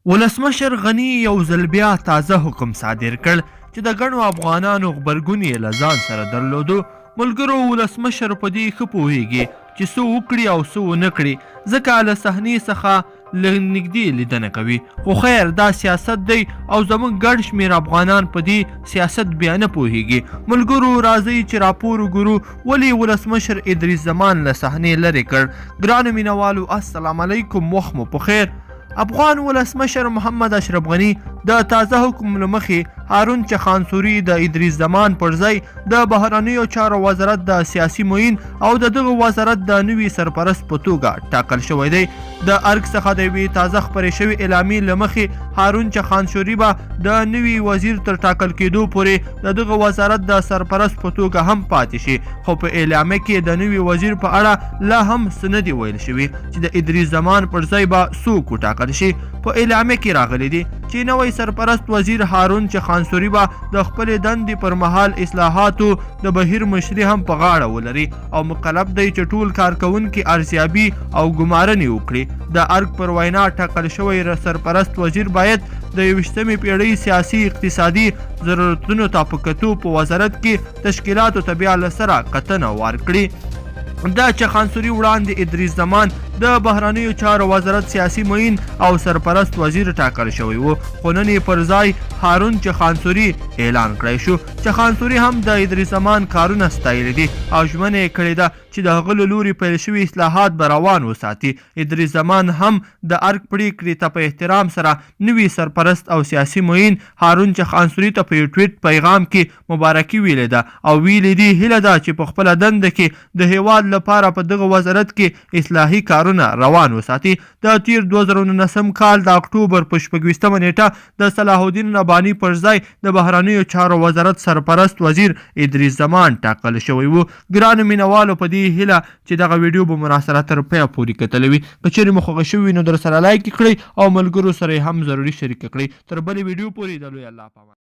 ولسمشر غني یو ځل بیا تازه حکم صادر کړ چې د ګڼو افغانانو غبرګون یې له ځان سره درلودو. ملګرو، ولسمشر په دې ښه پوهیږي چې څه وکړي او څه ونه کړي، ځکه له صحنې څخه له نږدې لیدنه کوي. خو خیر، دا سیاست دی او زموږ ګڼ شمېر افغانان په دې سیاست بیا نه پوهیږي. ملګرو، راځئ چې راپور وګورو ولې ولسمشر ادریس زمان له صحنې لرې کړ. ګرانو مینوالو، السلام علیکم، وخت مو په خیر. افغان ولسمشر محمد اشرف غني د تازه حکم له مخې هارون چخانسوري د ادریس زمان پر ځای د بهرنیو چارو وزارت د سیاسي معین او د دغه وزارت د نوي سرپرست په توګه ټاکل شوی دی. د ارګ څخه د یوې تازه خپرې شوې اعلامیې له مخې هارون چخانسوري به د نوي وزیر تر ټاکل کېدو پورې د دغه وزارت د سرپرست په توګه هم پاتې شي. خو په اعلامیه کې د نوي وزیر په اړه لا هم څه نه دي ویل شوي چې د ادریس زمان پر ځای به څوک وټاکل شي. په اعلامیه کې راغلی دی چې نوی سرپرست وزیر هارون چخانسوري به د خپلې دندې پر مهال اصلاحاتو د بهیر مشري هم په غاړه ولري او مکلف دی چې ټول کارکوونکي ارزیابي او ګمارنې وکړي. د ارګ پر وینا ټاکل شوی سرپرست وزیر باید د 21مې پیړۍ سیاسي اقتصادي ضرورتونو ته په کتو په وزارت کې تشکیلاتو ته بیا له سره کتنه ورکړي. د چخانسوري وړاندې ادریس زمان د بهرنیو چارو وزارت سیاسي معین او سرپرست وزیر ټاکل شوی و، خو نن یې پر ځای هارون چخانسوري اعلان کړی شو. چخانسوري هم د ادریس زمان کارونه ستایلي دي او ژمنه یې کړې ده چې د هغه له لوري پیل شوي اصلاحات به روان وساتي. ادریس زمان هم د ارګ پریکړې ته په احترام سره نوي سرپرست او سیاسي معین هارون چخانسوري ته په ټویټ پیغام کې مبارکي ویلې ده او ویلې دي هیله ده چې په خپله دنده کې د هیواد لپاره په دغه وزارت کې اصلاحي کارونه روان وساتي. د تیر 2019 کال د اکتوبر په 26مه نیټه د صلاح الدین رباني پر ځای د بهرنیو چارو وزارت سرپرست وزیر ادریس زمان ټاکل شوی و. ګرانو مینوالو، په دې هیله چې دغه ویډیو به مو راسره تر پایه پورې کتلی وي. که چیرې مو خوښه شوي نو در سره لایک کړئ او ملګرو سره یې هم ضروري شریک کړئ. تر بلې ویډیو پورې د لوی الله په امان.